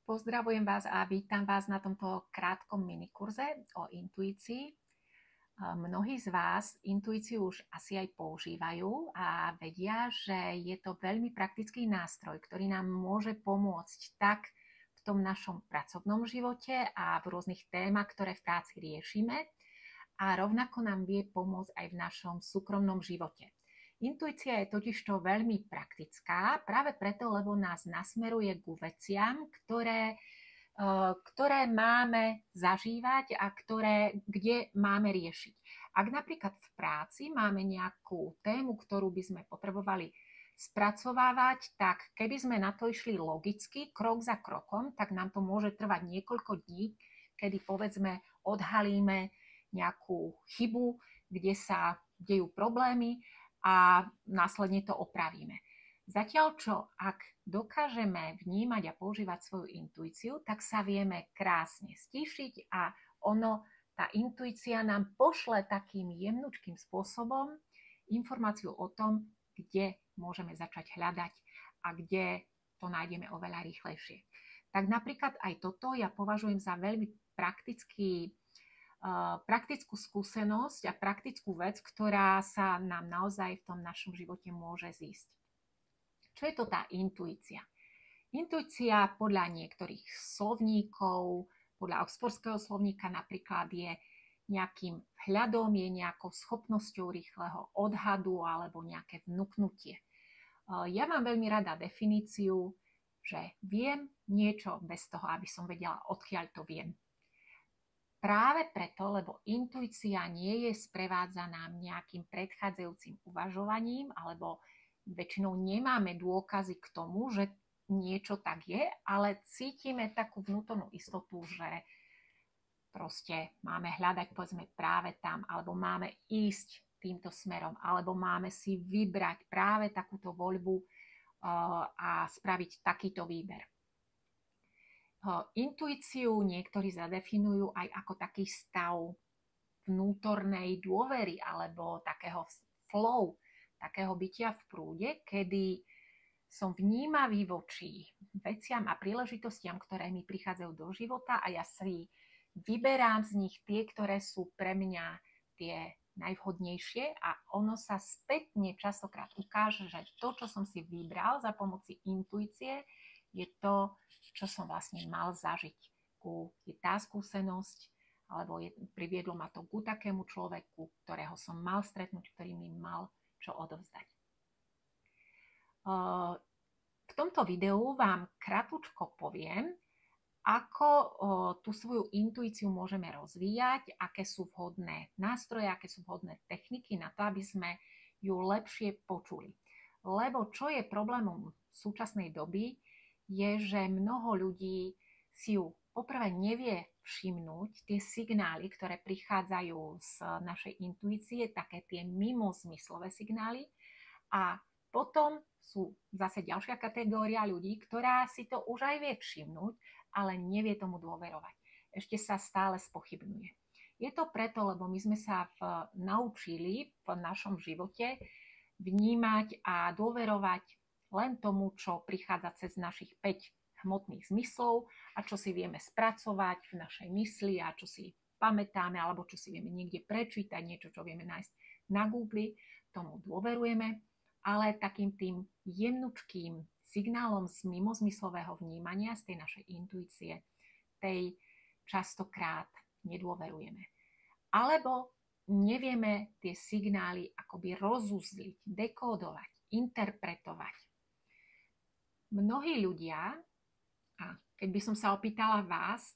Pozdravujem vás a vítam vás na tomto krátkom minikurze o intuícii. Mnohí z vás intuíciu už asi aj používajú a vedia, že je to veľmi praktický nástroj, ktorý nám môže pomôcť tak v tom našom pracovnom živote a v rôznych témach, ktoré v práci riešime, a rovnako nám vie pomôcť aj v našom súkromnom živote. Intuícia je totižto veľmi praktická, práve preto, lebo nás nasmeruje ku veciam, ktoré máme zažívať a kde máme riešiť. Ak napríklad v práci máme nejakú tému, ktorú by sme potrebovali spracovávať, tak keby sme na to išli logicky, krok za krokom, tak nám to môže trvať niekoľko dní, kedy povedzme odhalíme nejakú chybu, kde sa dejú problémy a následne to opravíme. Zatiaľ čo, ak dokážeme vnímať a používať svoju intuíciu, tak sa vieme krásne stíšiť a tá intuícia nám pošle takým jemnučkým spôsobom informáciu o tom, kde môžeme začať hľadať a kde to nájdeme oveľa rýchlejšie. Tak napríklad aj toto ja považujem za veľmi praktickú skúsenosť a praktickú vec, ktorá sa nám naozaj v tom našom živote môže zísť. Čo je to tá intuícia? Intuícia podľa niektorých slovníkov, podľa oxfordského slovníka napríklad je nejakým vhľadom, je nejakou schopnosťou rýchleho odhadu alebo nejaké vnuknutie. Ja mám veľmi rada definíciu, že viem niečo bez toho, aby som vedela, odkiaľ to viem. Práve preto, lebo intuícia nie je sprevádzaná nejakým predchádzajúcim uvažovaním, alebo väčšinou nemáme dôkazy k tomu, že niečo tak je, ale cítime takú vnútornú istotu, že proste máme hľadať povedzme práve tam, alebo máme ísť týmto smerom, alebo máme si vybrať práve takúto voľbu a spraviť takýto výber. Intuíciu niektorí zadefinujú aj ako taký stav vnútornej dôvery alebo takého flow, takého bytia v prúde, kedy som vnímavý voči veciam a príležitostiam, ktoré mi prichádzajú do života a ja si vyberám z nich tie, ktoré sú pre mňa tie najvhodnejšie a ono sa spätne častokrát ukáže, že to, čo som si vybral za pomoci intuície, je to, čo som vlastne mal zažiť. Je tá skúsenosť, alebo priviedlo ma to ku takému človeku, ktorého som mal stretnúť, ktorý mi mal čo odovzdať. V tomto videu vám kratučko poviem, ako tú svoju intuíciu môžeme rozvíjať, aké sú vhodné nástroje, aké sú vhodné techniky na to, aby sme ju lepšie počuli. Lebo čo je problémom súčasnej doby, je, že mnoho ľudí si ju poprvé nevie všimnúť tie signály, ktoré prichádzajú z našej intuície, také tie mimozmyslové signály. A potom sú zase ďalšia kategória ľudí, ktorá si to už aj vie všimnúť, ale nevie tomu dôverovať. Ešte sa stále spochybňuje. Je to preto, lebo my sme sa naučili v našom živote vnímať a dôverovať len tomu, čo prichádza cez našich 5 hmotných zmyslov a čo si vieme spracovať v našej mysli a čo si pamätáme alebo čo si vieme niekde prečítať, niečo, čo vieme nájsť na Google, tomu dôverujeme, ale takým tým jemnučkým signálom z mimozmyslového vnímania, z tej našej intuície, tej častokrát nedôverujeme. Alebo nevieme tie signály akoby rozuzliť, dekódovať, interpretovať. Mnohí ľudia, a keď by som sa opýtala vás,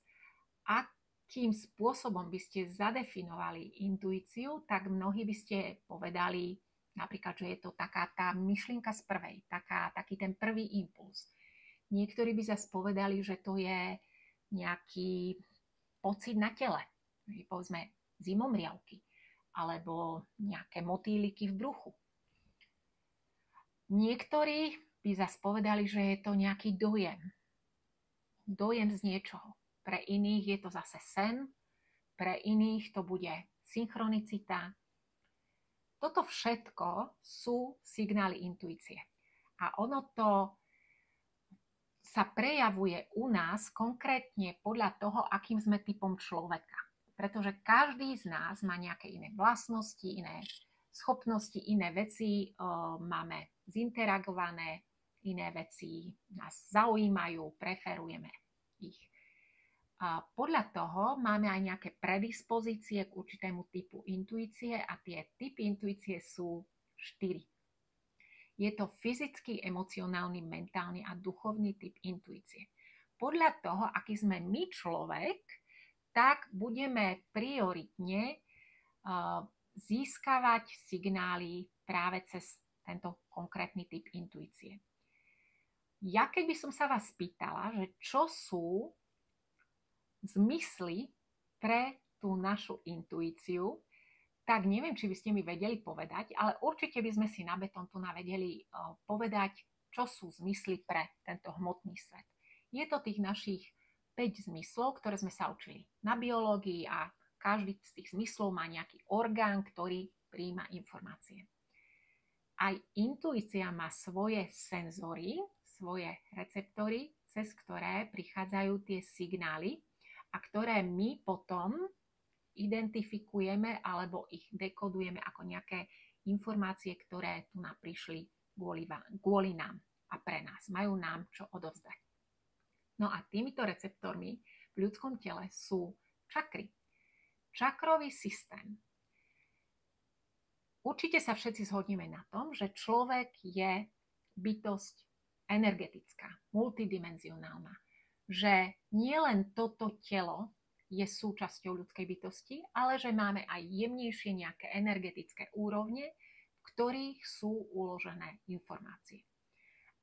akým spôsobom by ste zadefinovali intuíciu, tak mnohí by ste povedali napríklad, že je to taká tá myšlienka z prvej, taký ten prvý impuls. Niektorí by zase povedali, že to je nejaký pocit na tele, povedzme zimomriavky, alebo nejaké motýliky v bruchu. Niektorí by zase povedali, že je to nejaký dojem. Dojem z niečoho. Pre iných je to zase sen, pre iných to bude synchronicita. Toto všetko sú signály intuície. A ono to sa prejavuje u nás konkrétne podľa toho, akým sme typom človeka. Pretože každý z nás má nejaké iné vlastnosti, iné schopnosti, iné veci máme zinteragované, iné veci nás zaujímajú, preferujeme ich. A podľa toho máme aj nejaké predispozície k určitému typu intuície a tie typy intuície sú 4. Je to fyzický, emocionálny, mentálny a duchovný typ intuície. Podľa toho, aký sme my človek, tak budeme prioritne získavať signály práve cez tento konkrétny typ intuície. Ja keby som sa vás pýtala, že čo sú zmysly pre tú našu intuíciu, tak neviem, či by ste mi vedeli povedať, ale určite by sme si na betón tu vedeli povedať, čo sú zmysly pre tento hmotný svet. Je to tých našich 5 zmyslov, ktoré sme sa učili na biológii a každý z tých zmyslov má nejaký orgán, ktorý prijíma informácie. Aj intuícia má svoje senzory, svoje receptory, cez ktoré prichádzajú tie signály a ktoré my potom identifikujeme alebo ich dekodujeme ako nejaké informácie, ktoré tu prišli kvôli nám a pre nás. Majú nám čo odovzdať. No a týmito receptormi v ľudskom tele sú čakry. Čakrový systém. Určite sa všetci zhodneme na tom, že človek je bytosť energetická, multidimenzionálna. Že nielen toto telo je súčasťou ľudskej bytosti, ale že máme aj jemnejšie nejaké energetické úrovne, v ktorých sú uložené informácie.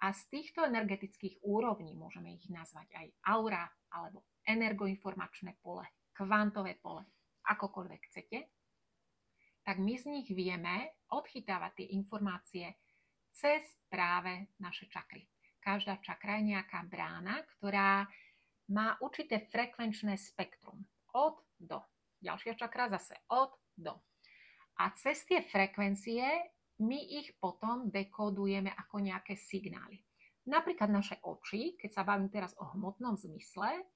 A z týchto energetických úrovní môžeme ich nazvať aj aura, alebo energoinformačné pole, kvantové pole, akokoľvek chcete, tak my z nich vieme odchytávať tie informácie cez práve naše čakry. Každá čakra je nejaká brána, ktorá má určité frekvenčné spektrum od do. Ďalšia čakra zase od do. A cez tie frekvencie my ich potom dekodujeme ako nejaké signály. Napríklad naše oči, keď sa bavím teraz o hmotnom zmysle,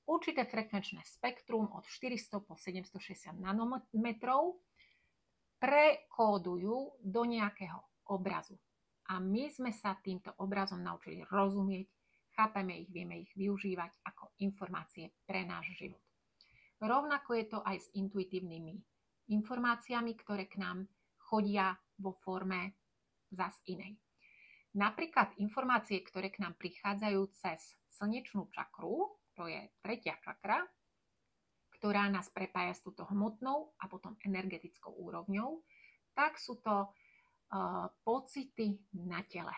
určité frekvenčné spektrum od 400 po 760 nanometrov prekódujú do nejakého obrazu. A my sme sa týmto obrazom naučili rozumieť, chápeme ich, vieme ich využívať ako informácie pre náš život. Rovnako je to aj s intuitívnymi informáciami, ktoré k nám chodia vo forme zas inej. Napríklad informácie, ktoré k nám prichádzajú cez slnečnú čakru, to je 3. čakra, ktorá nás prepája s túto hmotnou a potom energetickou úrovňou, tak sú to pocity na tele.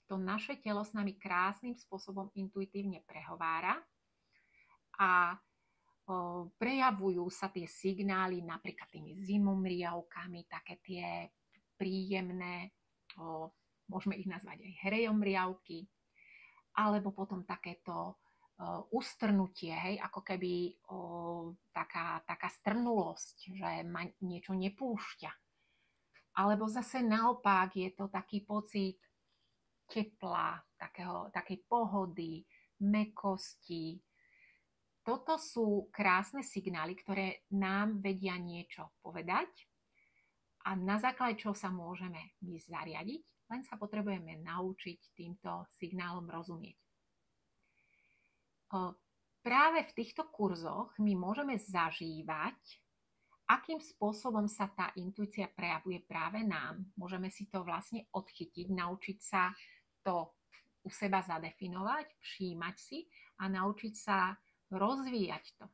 To naše telo s nami krásnym spôsobom intuitívne prehovára a prejavujú sa tie signály napríklad tými zimomriavkami, také tie príjemné, môžeme ich nazvať aj hrejomriavky, alebo potom takéto ustrnutie, hej, ako keby taká strnulosť, že ma niečo nepúšťa. Alebo zase naopak je to taký pocit tepla, takej pohody, mäkkosti. Toto sú krásne signály, ktoré nám vedia niečo povedať a na základe čoho sa môžeme my zariadiť, len sa potrebujeme naučiť týmto signálom rozumieť. Práve v týchto kurzoch my môžeme zažívať, akým spôsobom sa tá intuícia prejavuje práve nám. Môžeme si to vlastne odchytiť, naučiť sa to u seba zadefinovať, všímať si a naučiť sa rozvíjať to.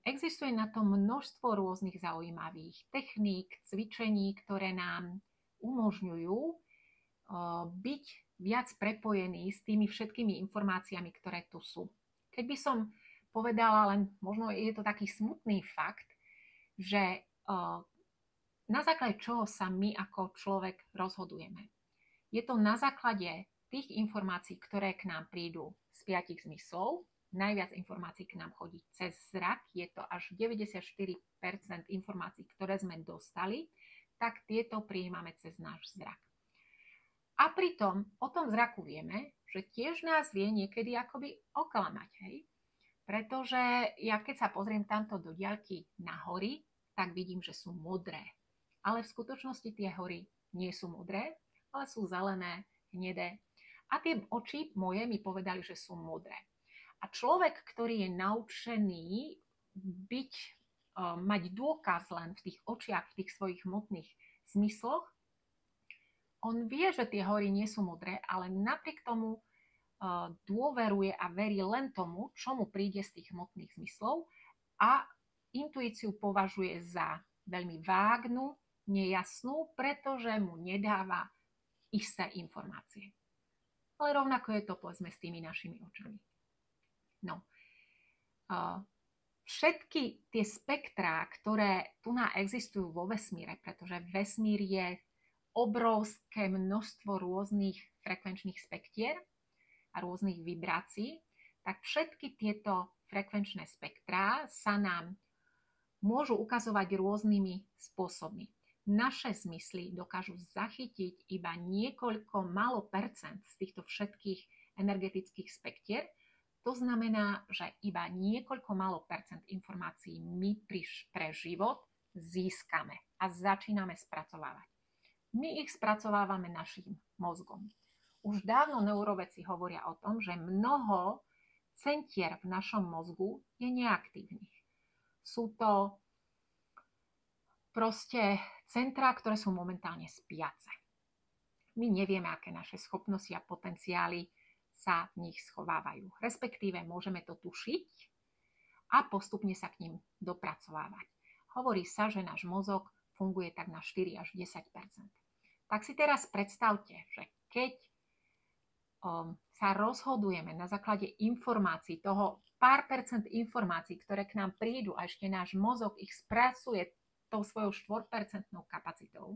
Existuje na to množstvo rôznych zaujímavých techník, cvičení, ktoré nám umožňujú byť viac prepojení s tými všetkými informáciami, ktoré tu sú. Keď by som povedala, len možno je to taký smutný fakt, že na základe čoho sa my ako človek rozhodujeme. Je to na základe tých informácií, ktoré k nám prídu z 5 zmyslov. Najviac informácií k nám chodí cez zrak, je to až 94% informácií, ktoré sme dostali, tak tieto prijímame cez náš zrak. A pritom o tom zraku vieme, že tiež nás vie niekedy akoby oklamať, hej? Pretože ja keď sa pozriem tamto do diaľky na hory, tak vidím, že sú modré. Ale v skutočnosti tie hory nie sú modré, ale sú zelené, hnedé. A tie oči moje mi povedali, že sú modré. A človek, ktorý je naučený mať dôkaz len v tých očiach, v tých svojich hmotných zmysloch, on vie, že tie hory nie sú modré, ale napriek tomu dôveruje a verí len tomu, čo mu príde z tých hmotných zmyslov a intuíciu považuje za veľmi vágnu, nejasnú, pretože mu nedáva isté informácie. Ale rovnako je to, povedzme, s tými našimi očami. No. Všetky tie spektrá, ktoré tu existujú vo vesmíre, pretože vesmír je obrovské množstvo rôznych frekvenčných spektier a rôznych vibrácií, tak všetky tieto frekvenčné spektrá sa nám môžu ukazovať rôznymi spôsobmi. Naše zmysly dokážu zachytiť iba niekoľko málo percent z týchto všetkých energetických spektier. To znamená, že iba niekoľko málo percent informácií my pre život získame a začíname spracovávať. My ich spracovávame našim mozgom. Už dávno neurovedci hovoria o tom, že mnoho centier v našom mozgu je neaktívnych. Sú to proste centrá, ktoré sú momentálne spiace. My nevieme, aké naše schopnosti a potenciály sa v nich schovávajú. Respektíve môžeme to tušiť a postupne sa k ním dopracovávať. Hovorí sa, že náš mozog funguje tak na 4 až 10 %. Tak si teraz predstavte, že keď sa rozhodujeme na základe informácií, toho pár percent informácií, ktoré k nám prídu a ešte náš mozog ich spracuje tou svojou 4% kapacitou,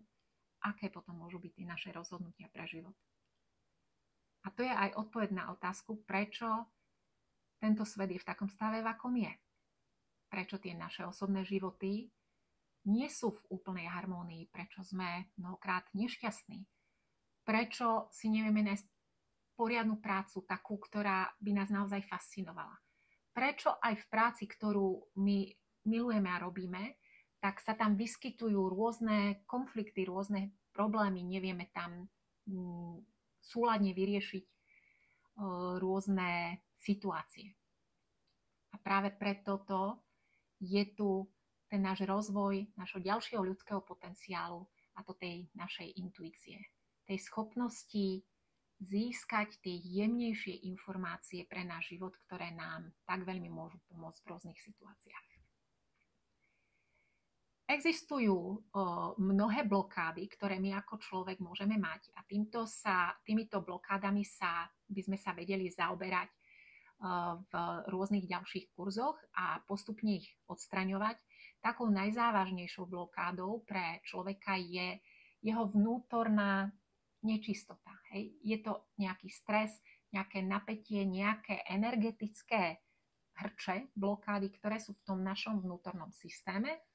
aké potom môžu byť tie naše rozhodnutia pre život. A to je aj odpoveď na otázku, prečo tento svet je v takom stave, v akom je. Prečo tie naše osobné životy nie sú v úplnej harmónii, prečo sme mnohokrát nešťastní, prečo si nevieme nájsť poriadnu prácu, takú, ktorá by nás naozaj fascinovala. Prečo aj v práci, ktorú my milujeme a robíme, tak sa tam vyskytujú rôzne konflikty, rôzne problémy, nevieme tam súladne vyriešiť rôzne situácie. A práve preto je tu ten náš rozvoj, našho ďalšieho ľudského potenciálu a to tej našej intuície. Tej schopnosti získať tie jemnejšie informácie pre náš život, ktoré nám tak veľmi môžu pomôcť v rôznych situáciách. Existujú mnohé blokády, ktoré my ako človek môžeme mať a týmito blokádami by sme sa vedeli zaoberať v rôznych ďalších kurzoch a postupne ich odstraňovať. Takou najzávažnejšou blokádou pre človeka je jeho vnútorná nečistota. Hej? Je to nejaký stres, nejaké napätie, nejaké energetické hrče, blokády, ktoré sú v tom našom vnútornom systéme,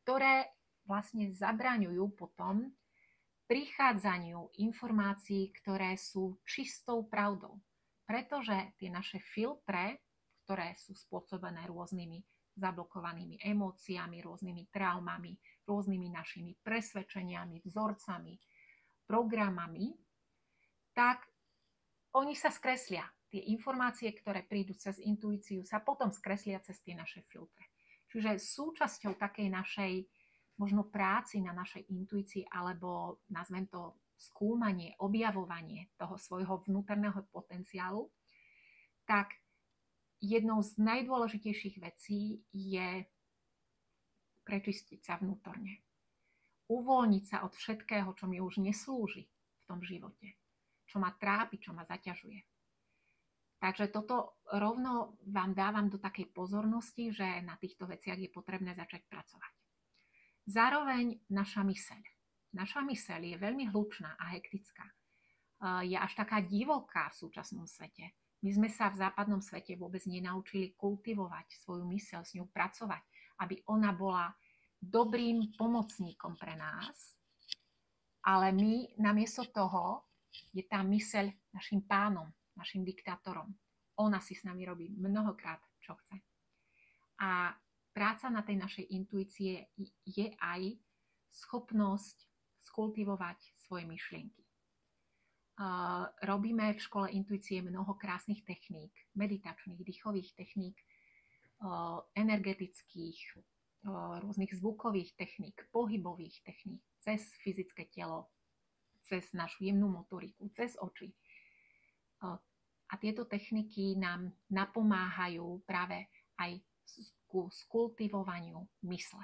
ktoré vlastne zabraňujú potom prichádzaniu informácií, ktoré sú čistou pravdou. Pretože tie naše filtre, ktoré sú spôsobené rôznymi zablokovanými emóciami, rôznymi traumami, rôznymi našimi presvedčeniami, vzorcami, programami, tak oni sa skreslia. Tie informácie, ktoré prídu cez intuíciu, sa potom skreslia cez tie naše filtre. Čiže súčasťou takej našej možno práci na našej intuícii, alebo nazvem to skúmanie, objavovanie toho svojho vnútorného potenciálu, tak jednou z najdôležitejších vecí je prečistiť sa vnútorne. Uvoľniť sa od všetkého, čo mi už neslúži v tom živote, čo ma trápi, čo ma zaťažuje. Takže toto rovno vám dávam do takej pozornosti, že na týchto veciach je potrebné začať pracovať. Zároveň naša myseľ. Naša myseľ je veľmi hlučná a hektická. Je až taká divoká v súčasnom svete. My sme sa v západnom svete vôbec nenaučili kultivovať svoju myseľ, s ňou pracovať, aby ona bola dobrým pomocníkom pre nás. Ale my namiesto toho je tá myseľ našim pánom, našim diktátorom. Ona si s nami robí mnohokrát, čo chce. A práca na tej našej intuície je aj schopnosť skultivovať svoje myšlienky. Robíme v škole intuície mnoho krásnych techník, meditačných, dýchových techník, energetických, rôznych zvukových techník, pohybových techník, cez fyzické telo, cez našu jemnú motoriku, cez oči. A tieto techniky nám napomáhajú práve aj ku skultivovaniu mysle.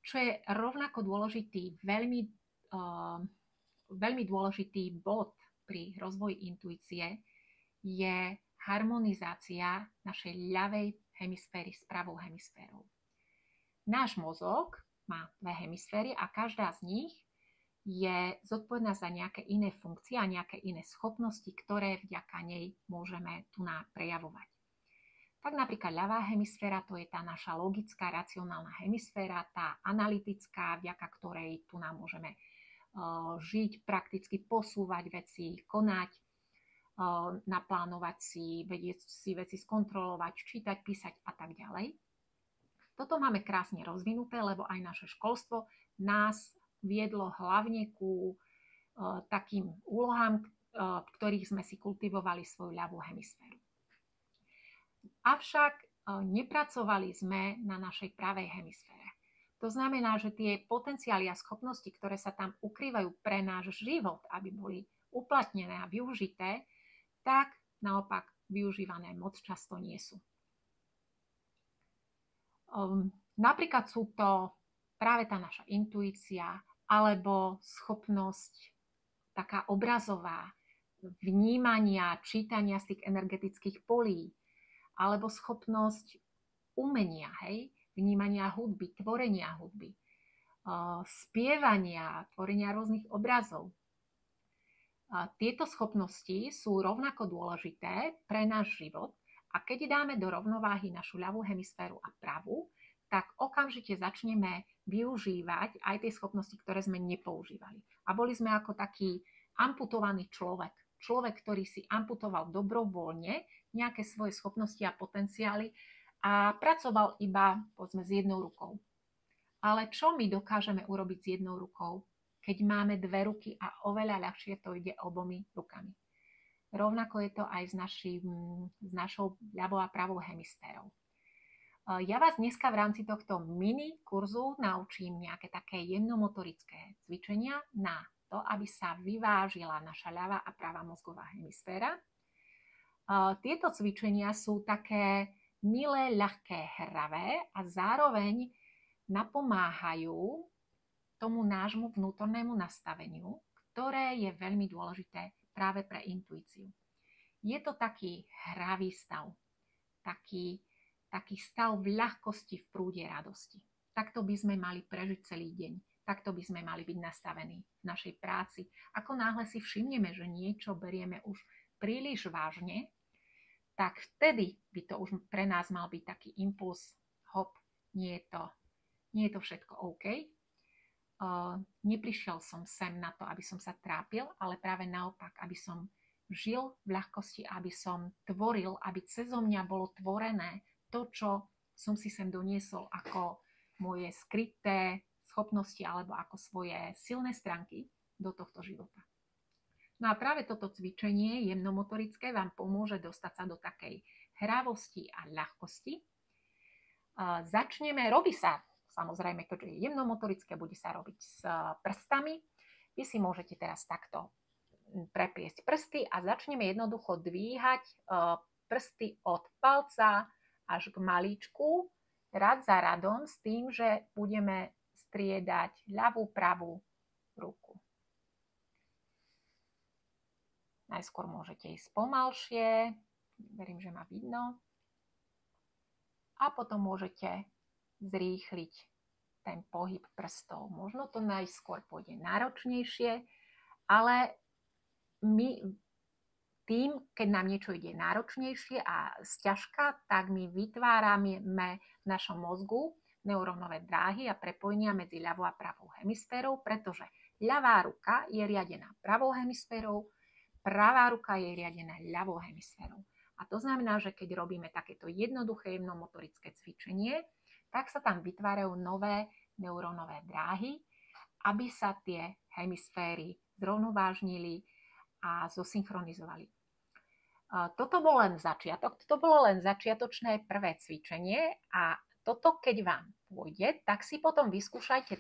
Čo je rovnako dôležitý, veľmi dôležitý bod pri rozvoji intuície je harmonizácia našej ľavej hemisféry s pravou hemisférou. Náš mozog má dve hemisféry a každá z nich je zodpovedná za nejaké iné funkcie a nejaké iné schopnosti, ktoré vďaka nej môžeme tu prejavovať. Tak napríklad ľavá hemisféra, to je tá naša logická, racionálna hemisféra, tá analytická, vďaka ktorej tu nám môžeme žiť, prakticky posúvať veci, konať, naplánovať si, vedieť si veci skontrolovať, čítať, písať a tak ďalej. Toto máme krásne rozvinuté, lebo aj naše školstvo nás viedlo hlavne ku takým úlohám, v ktorých sme si kultivovali svoju ľavú hemisféru. Avšak nepracovali sme na našej pravej hemisfére. To znamená, že tie potenciály a schopnosti, ktoré sa tam ukrývajú pre náš život, aby boli uplatnené a využité, tak naopak využívané moc často nie sú. Napríklad sú to práve tá naša intuícia alebo schopnosť taká obrazová vnímania, čítania z tých energetických polí, alebo schopnosť umenia, vnímania hudby, tvorenia hudby, spievania, tvorenia rôznych obrazov. Tieto schopnosti sú rovnako dôležité pre náš život a keď dáme do rovnováhy našu ľavú hemisféru a pravú, tak okamžite začneme využívať aj tie schopnosti, ktoré sme nepoužívali. A boli sme ako taký amputovaný človek. Človek, ktorý si amputoval dobrovoľne nejaké svoje schopnosti a potenciály a pracoval iba, povedzme, s jednou rukou. Ale čo my dokážeme urobiť s jednou rukou, keď máme dve ruky a oveľa ľahšie to ide obomi rukami? Rovnako je to aj s našou ľavou a pravou hemisférou. Ja vás dneska v rámci tohto mini kurzu naučím nejaké také jemnomotorické cvičenia na to, aby sa vyvážila naša ľavá a pravá mozgová hemisféra. Tieto cvičenia sú také milé, ľahké, hravé a zároveň napomáhajú tomu nášmu vnútornému nastaveniu, ktoré je veľmi dôležité práve pre intuíciu. Je to taký hravý stav, taký stav v ľahkosti, v prúde radosti. Takto by sme mali prežiť celý deň. Takto by sme mali byť nastavení v našej práci. Ako náhle si všimneme, že niečo berieme už príliš vážne, tak vtedy by to už pre nás mal byť taký impuls, hop, nie je to všetko OK. Neprišiel som sem na to, aby som sa trápil, ale práve naopak, aby som žil v ľahkosti, aby som tvoril, aby cezo mňa bolo tvorené to, čo som si sem doniesol ako moje skryté schopnosti alebo ako svoje silné stránky do tohto života. No a práve toto cvičenie jemnomotorické vám pomôže dostať sa do takej hravosti a ľahkosti. Robí sa, samozrejme, keďže je jemnomotorické, bude sa robiť s prstami. Vy si môžete teraz takto prepliesť prsty a začneme jednoducho dvíhať prsty od palca až k malíčku, rad za radom, s tým, že budeme striedať ľavú, pravú ruku. Najskôr môžete ísť pomalšie, verím, že ma vidno. A potom môžete zrýchliť ten pohyb prstov. Možno to najskôr pôjde náročnejšie, ale my tým, keď nám niečo ide náročnejšie a sťažka, tak my vytvárame v našom mozgu neurónové dráhy a prepojenia medzi ľavou a pravou hemisférou, pretože Ľavá ruka je riadená pravou hemisférou, pravá ruka je riadená ľavou hemisférou. A to znamená, že keď robíme takéto jednoduché jemnomotorické cvičenie, tak sa tam vytvárajú nové neurónové dráhy, aby sa tie hemisféry zrovnovážnili a zosynchronizovali. Toto bol len začiatok, toto bolo len začiatočné prvé cvičenie a toto, keď vám pôjde, tak si potom vyskúšajte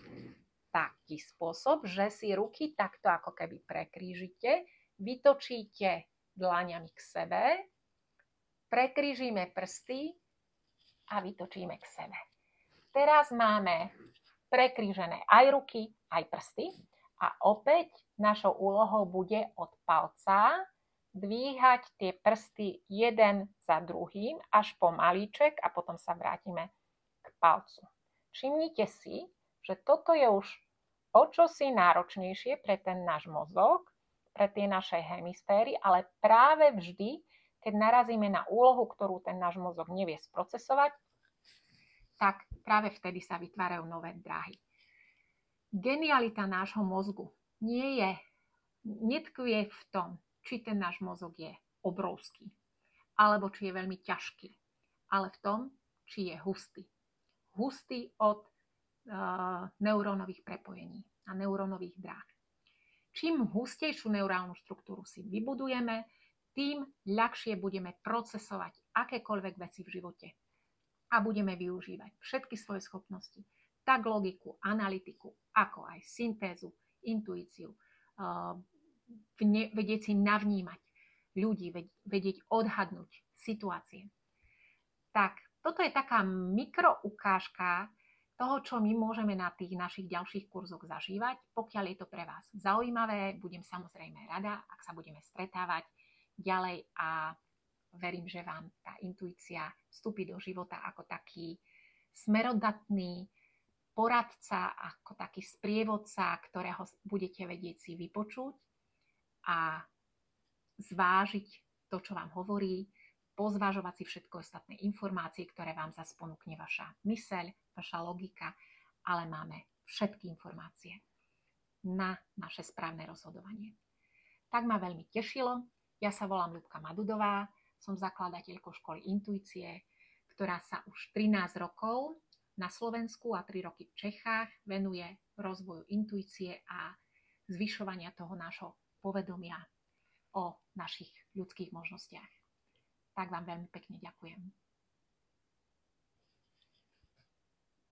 taký spôsob, že si ruky takto ako keby prekrížite, vytočíte dlaňami k sebe, prekrížime prsty a vytočíme k sebe. Teraz máme prekrížené aj ruky, aj prsty a opäť našou úlohou bude od palca dvíhať tie prsty jeden za druhým až po malíček a potom sa vrátime k palcu. Všimnite si, že toto je už o čosi náročnejšie pre ten náš mozog, pre tie naše hemisféry, ale práve vždy, keď narazíme na úlohu, ktorú ten náš mozog nevie sprocesovať, tak práve vtedy sa vytvárajú nové dráhy. Genialita nášho mozgu netkvie v tom, či ten náš mozog je obrovský, alebo či je veľmi ťažký, ale v tom, či je hustý. Hustý od neurónových prepojení a neurónových dráh. Čím hustejšiu neurálnu štruktúru si vybudujeme, tým ľahšie budeme procesovať akékoľvek veci v živote a budeme využívať všetky svoje schopnosti, tak logiku, analytiku, ako aj syntézu, intuíciu, vedieť si navnímať ľudí, vedieť odhadnúť situácie. Tak, toto je taká mikroukážka toho, čo my môžeme na tých našich ďalších kurzoch zažívať. Pokiaľ je to pre vás zaujímavé, budem samozrejme rada, ak sa budeme stretávať ďalej a verím, že vám tá intuícia vstúpi do života ako taký smerodatný poradca, ako taký sprievodca, ktorého budete vedieť si vypočuť a zvážiť to, čo vám hovorí, pozvažovať si všetko ostatné informácie, ktoré vám zase ponúkne vaša myseľ, vaša logika, ale máme všetky informácie na naše správne rozhodovanie. Tak ma veľmi tešilo. Ja sa volám Ľubka Madudová, som zakladateľkou školy intuície, ktorá sa už 13 rokov na Slovensku a 3 roky v Čechách venuje rozvoju intuície a zvyšovania toho nášho povedomia o našich ľudských možnostiach. Tak vám veľmi pekne ďakujem.